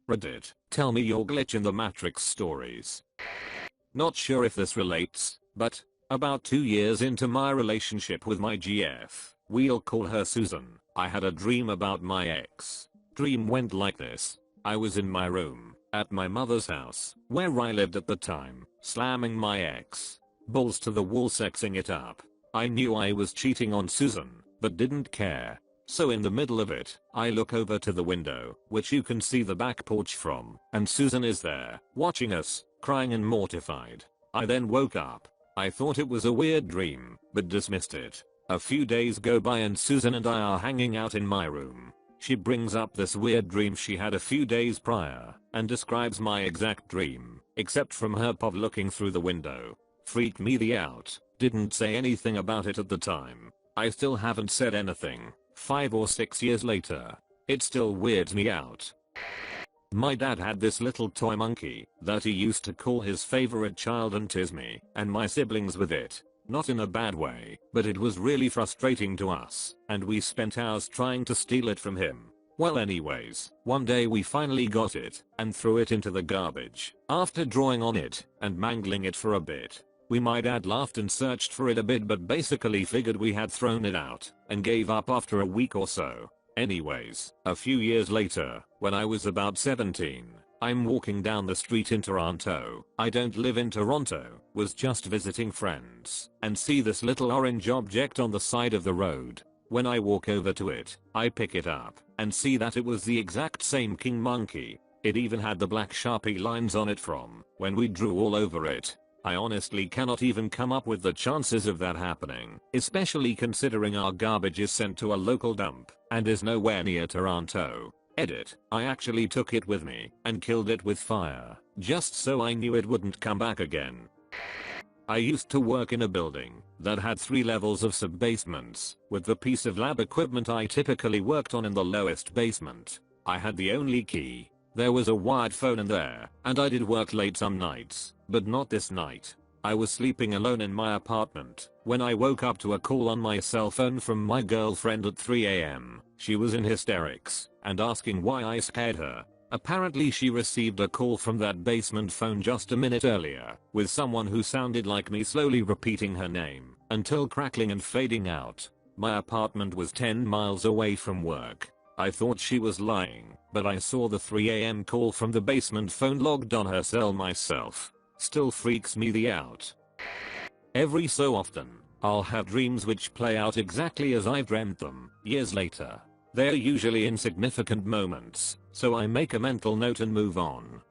Reddit, tell me your glitch in the Matrix stories. Not sure if this relates, but about 2 years into my relationship with my GF, we'll call her Susan, I had a dream about my ex. Dream went like this. I was in my room, at my mother's house, where I lived at the time, slamming my ex. Balls to the wall sexing it up. I knew I was cheating on Susan, but didn't care. So in the middle of it, I look over to the window, which you can see the back porch from, and Susan is there, watching us, crying and mortified. I then woke up. I thought it was a weird dream, but dismissed it. A few days go by and Susan and I are hanging out in my room. She brings up this weird dream she had a few days prior, and describes my exact dream, except from her POV looking through the window. Freaked me the out, didn't say anything about it at the time. I still haven't said anything. 5 or 6 years later, it still weirds me out. My dad had this little toy monkey that he used to call his favorite child and tease me and my siblings with it. Not in a bad way, but it was really frustrating to us, and we spent hours trying to steal it from him. Well anyways, one day we finally got it and threw it into the garbage. After drawing on it and mangling it for a bit, my dad laughed and searched for it a bit but basically figured we had thrown it out and gave up after a week or so. Anyways, a few years later, when I was about 17, I'm walking down the street in Toronto. I don't live in Toronto, was just visiting friends, and see this little orange object on the side of the road. When I walk over to it, I pick it up and see that it was the exact same king monkey. It even had the black Sharpie lines on it from when we drew all over it. I honestly cannot even come up with the chances of that happening, especially considering our garbage is sent to a local dump and is nowhere near Toronto. Edit. I actually took it with me and killed it with fire, just so I knew it wouldn't come back again. I used to work in a building that had 3 levels of sub-basements, with the piece of lab equipment I typically worked on in the lowest basement. I had the only key. There was a wired phone in there, and I did work late some nights, but not this night. I was sleeping alone in my apartment when I woke up to a call on my cell phone from my girlfriend at 3 AM. She was in hysterics and asking why I scared her. Apparently she received a call from that basement phone just a minute earlier, with someone who sounded like me slowly repeating her name until crackling and fading out. My apartment was 10 miles away from work. I thought she was lying, but I saw the 3 AM call from the basement phone logged on her cell myself. Still freaks me the out. Every so often, I'll have dreams which play out exactly as I've dreamt them, years later. They're usually insignificant moments, so I make a mental note and move on.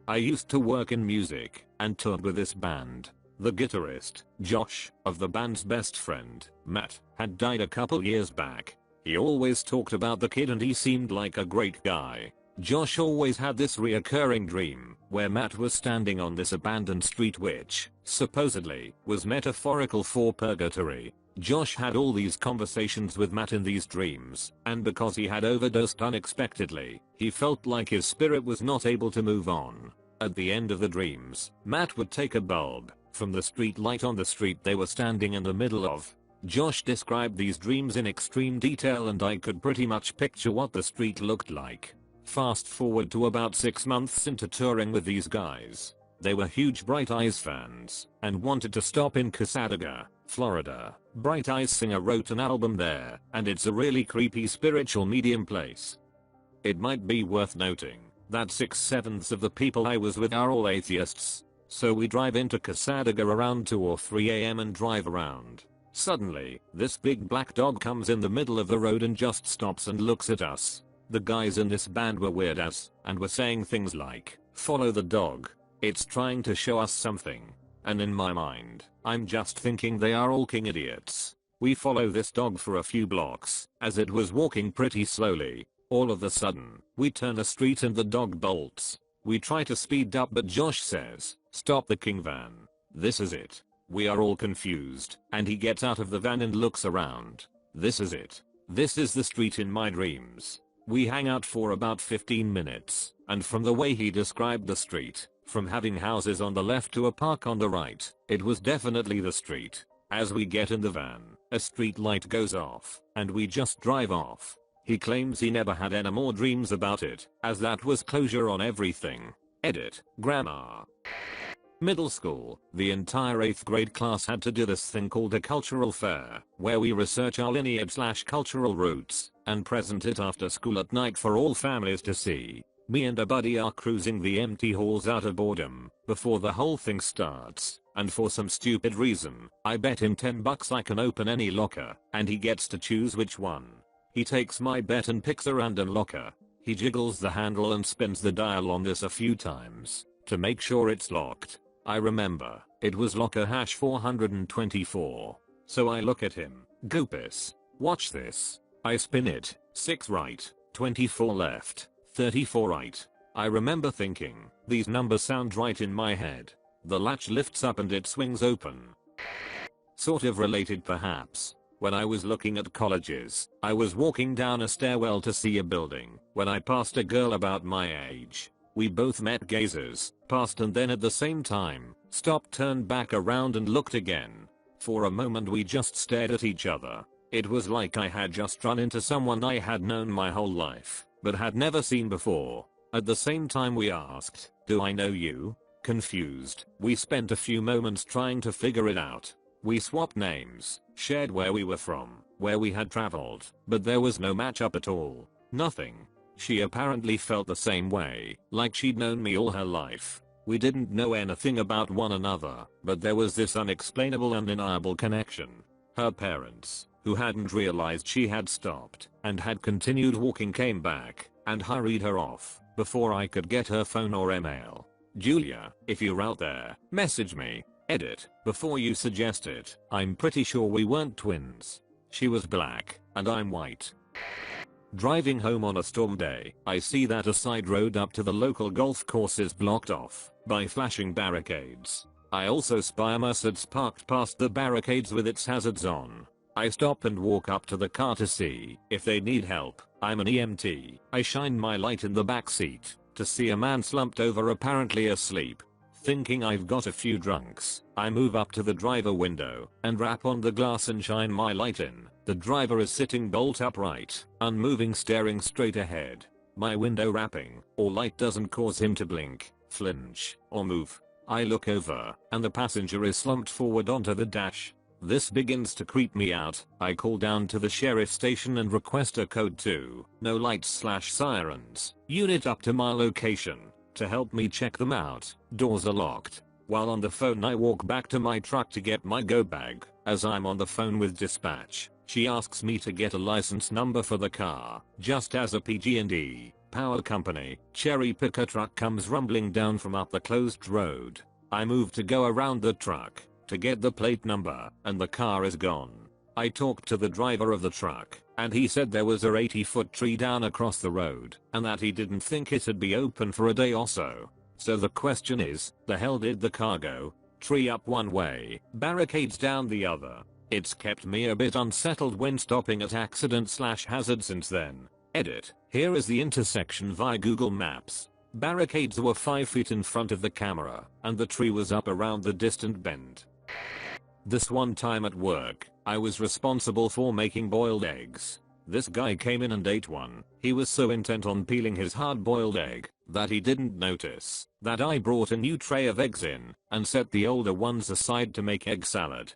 I used to work in music and toured with this band. The guitarist, Josh, of the band's best friend, Matt, had died a couple years back. He always talked about the kid and he seemed like a great guy. Josh always had this reoccurring dream where Matt was standing on this abandoned street which, supposedly, was metaphorical for purgatory. Josh had all these conversations with Matt in these dreams, and because he had overdosed unexpectedly, he felt like his spirit was not able to move on. At the end of the dreams, Matt would take a bulb from the street light on the street they were standing in the middle of. Josh described these dreams in extreme detail and I could pretty much picture what the street looked like. Fast forward to about 6 months into touring with these guys. They were huge Bright Eyes fans and wanted to stop in Cassadaga, Florida. Bright Eyes singer wrote an album there, and it's a really creepy spiritual medium place. It might be worth noting that 6/7 of the people I was with are all atheists. So we drive into Cassadaga around 2 or 3 AM and drive around. Suddenly, this big black dog comes in the middle of the road and just stops and looks at us. The guys in this band were weird as, and were saying things like, "Follow the dog. It's trying to show us something." And in my mind, I'm just thinking they are all king idiots. We follow this dog for a few blocks, as it was walking pretty slowly. All of a sudden, we turn a street and the dog bolts. We try to speed up but Josh says, "Stop the king van." This is it. We are all confused, and he gets out of the van and looks around. This is it. This is the street in my dreams. We hang out for about 15 minutes, and from the way he described the street, from having houses on the left to a park on the right, it was definitely the street. As we get in the van, a street light goes off, and we just drive off. He claims he never had any more dreams about it, as that was closure on everything. Edit. Grammar. Middle school, the entire 8th grade class had to do this thing called a cultural fair, where we research our lineage/cultural roots, and present it after school at night for all families to see. Me and a buddy are cruising the empty halls out of boredom, before the whole thing starts, and for some stupid reason, I bet him $10 I can open any locker, and he gets to choose which one. He takes my bet and picks a random locker. He jiggles the handle and spins the dial on this a few times, to make sure it's locked. I remember, it was locker hash 424. So I look at him, go piss. Watch this. I spin it, 6 right, 24 left, 34 right. I remember thinking, these numbers sound right in my head. The latch lifts up and it swings open. Sort of related perhaps. When I was looking at colleges, I was walking down a stairwell to see a building, when I passed a girl about my age. We both met gazes, passed and then at the same time, stopped, turned back around and looked again. For a moment we just stared at each other. It was like I had just run into someone I had known my whole life, but had never seen before. At the same time we asked, "Do I know you?" Confused, we spent a few moments trying to figure it out. We swapped names, shared where we were from, where we had traveled, but there was no match up at all. Nothing. She apparently felt the same way, like she'd known me all her life. We didn't know anything about one another, but there was this unexplainable, undeniable connection. Her parents, who hadn't realized she had stopped and had continued walking, came back and hurried her off before I could get her phone or email. Julia, if you're out there, message me. Edit. Before you suggest it, I'm pretty sure we weren't twins. She was black, and I'm white. Driving home on a storm day, I see that a side road up to the local golf course is blocked off by flashing barricades. I also spy a Mercedes parked past the barricades with its hazards on. I stop and walk up to the car to see if they need help. I'm an EMT. I shine my light in the back seat to see a man slumped over, apparently asleep. Thinking I've got a few drunks, I move up to the driver window and rap on the glass and shine my light in. The driver is sitting bolt upright, unmoving, staring straight ahead. My window rapping or light doesn't cause him to blink, flinch, or move. I look over, and the passenger is slumped forward onto the dash. This begins to creep me out. I call down to the sheriff station and request a code 2, no lights/sirens, unit up to my location, to help me check them out. Doors are locked. While on the phone I walk back to my truck to get my go bag. As I'm on the phone with dispatch, she asks me to get a license number for the car. Just as a PG&E Power Company cherry picker truck comes rumbling down from up the closed road. I move to go around the truck to get the plate number, and the car is gone. I talked to the driver of the truck, and he said there was a 80-foot tree down across the road, and that he didn't think it'd be open for a day or so. So the question is, the hell did the car go? Tree up one way, barricades down the other. It's kept me a bit unsettled when stopping at accident/hazard since then. Edit. Here is the intersection via Google Maps. Barricades were 5 feet in front of the camera, and the tree was up around the distant bend. This one time at work, I was responsible for making boiled eggs. This guy came in and ate one. He was so intent on peeling his hard-boiled egg that he didn't notice that I brought a new tray of eggs in and set the older ones aside to make egg salad.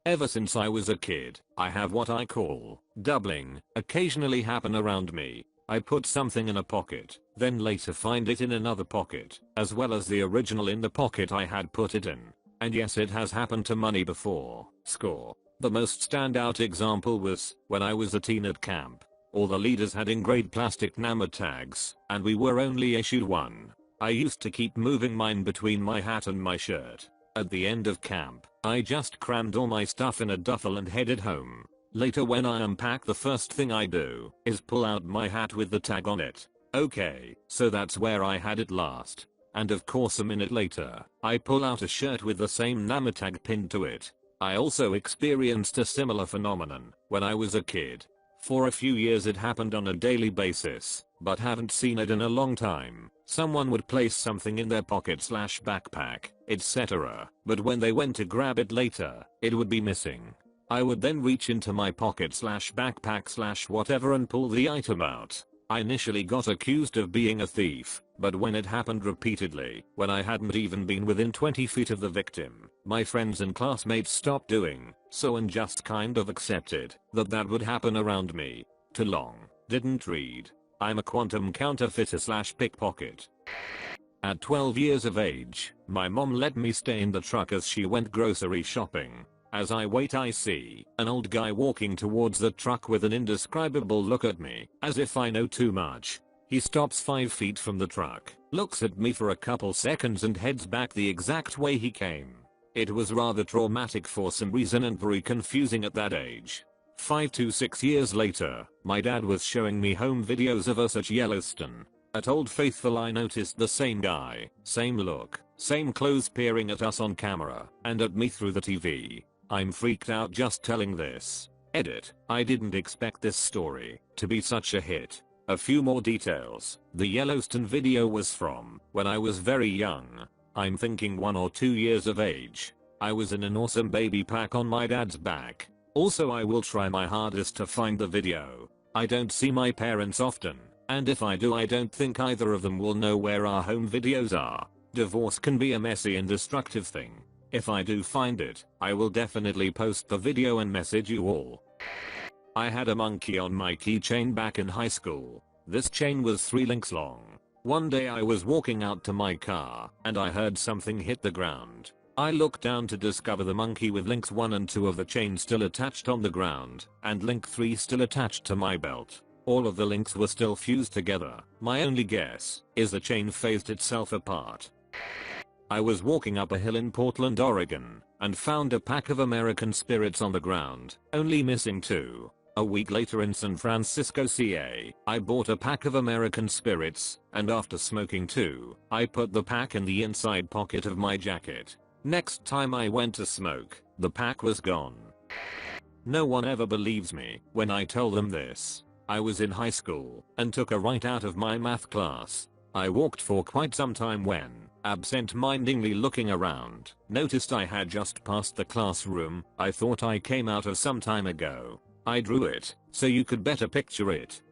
Ever since I was a kid, I have what I call doubling occasionally happen around me. I put something in a pocket, then later find it in another pocket, as well as the original in the pocket I had put it in. And yes, it has happened to money before. Score. The most standout example was when I was a teen at camp. All the leaders had engraved plastic number tags, and we were only issued one. I used to keep moving mine between my hat and my shirt. At the end of camp, I just crammed all my stuff in a duffel and headed home. Later when I unpack, the first thing I do is pull out my hat with the tag on it. Okay, so that's where I had it last. And of course a minute later, I pull out a shirt with the same number tag pinned to it. I also experienced a similar phenomenon when I was a kid. For a few years it happened on a daily basis, but haven't seen it in a long time. Someone would place something in their pocket/backpack, etc., but when they went to grab it later, it would be missing. I would then reach into my pocket slash backpack slash whatever and pull the item out. I initially got accused of being a thief, but when it happened repeatedly, when I hadn't even been within 20 feet of the victim, my friends and classmates stopped doing so and just kind of accepted that that would happen around me. Too long. Didn't read. I'm a quantum counterfeiter slash pickpocket. At 12 years of age, my mom let me stay in the truck as she went grocery shopping. As I wait, I see an old guy walking towards the truck with an indescribable look at me, as if I know too much. He stops 5 feet from the truck, looks at me for a couple seconds and heads back the exact way he came. It was rather traumatic for some reason and very confusing at that age. 5 to 6 years later, my dad was showing me home videos of us at Yellowstone. At Old Faithful I noticed the same guy, same look, same clothes peering at us on camera, and at me through the TV. I'm freaked out just telling this. Edit. I didn't expect this story to be such a hit. A few more details. The Yellowstone video was from when I was very young. I'm thinking 1 or 2 years of age. I was in an awesome baby pack on my dad's back. Also, I will try my hardest to find the video. I don't see my parents often, and if I do, I don't think either of them will know where our home videos are. Divorce can be a messy and destructive thing. If I do find it, I will definitely post the video and message you all. I had a monkey on my keychain back in high school. This chain was 3 links long. One day I was walking out to my car, and I heard something hit the ground. I looked down to discover the monkey with links 1 and 2 of the chain still attached on the ground, and link 3 still attached to my belt. All of the links were still fused together. My only guess is the chain phased itself apart. I was walking up a hill in Portland, Oregon, and found a pack of American spirits on the ground, only missing 2. A week later in San Francisco, CA, I bought a pack of American spirits, and after smoking 2, I put the pack in the inside pocket of my jacket. Next time I went to smoke, the pack was gone. No one ever believes me when I tell them this. I was in high school and took a right out of my math class. I walked for quite some time when, absent-mindedly looking around, noticed I had just passed the classroom I thought I came out of some time ago. I drew it, so you could better picture it.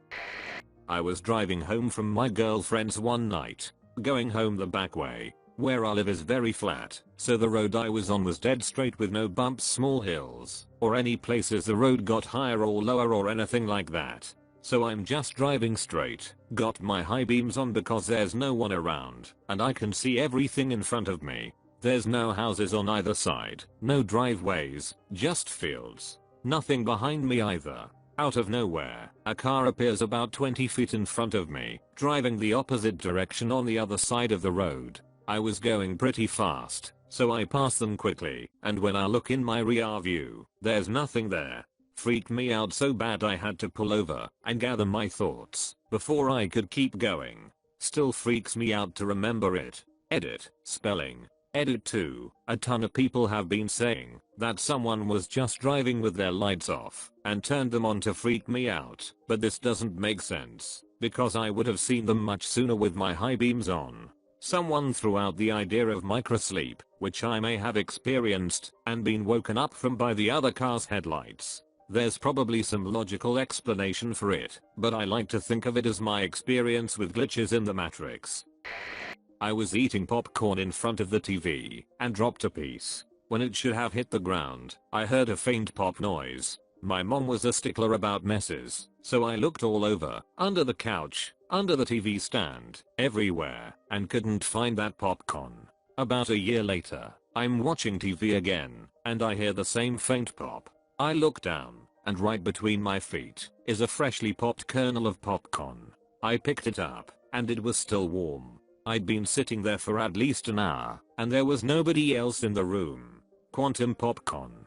I was driving home from my girlfriend's one night, going home the back way. Where I live is very flat, so the road I was on was dead straight with no bumps, small hills, or any places the road got higher or lower or anything like that. So I'm just driving straight, got my high beams on because there's no one around, and I can see everything in front of me. There's no houses on either side, no driveways, just fields. Nothing behind me either. Out of nowhere, a car appears about 20 feet in front of me, driving the opposite direction on the other side of the road. I was going pretty fast, so I passed them quickly, and when I look in my rear view, there's nothing there. Freaked me out so bad I had to pull over and gather my thoughts before I could keep going. Still freaks me out to remember it. Edit. Spelling. Edit 2. A ton of people have been saying that someone was just driving with their lights off and turned them on to freak me out, but this doesn't make sense because I would have seen them much sooner with my high beams on. Someone threw out the idea of microsleep, which I may have experienced and been woken up from by the other car's headlights. There's probably some logical explanation for it, but I like to think of it as my experience with glitches in the Matrix. I was eating popcorn in front of the TV and dropped a piece. When it should have hit the ground, I heard a faint pop noise. My mom was a stickler about messes, so I looked all over, under the couch, under the TV stand, everywhere, and couldn't find that popcorn. About a year later, I'm watching TV again, and I hear the same faint pop. I look down, and right between my feet is a freshly popped kernel of popcorn. I picked it up, and it was still warm. I'd been sitting there for at least an hour, and there was nobody else in the room. Quantum popcorn.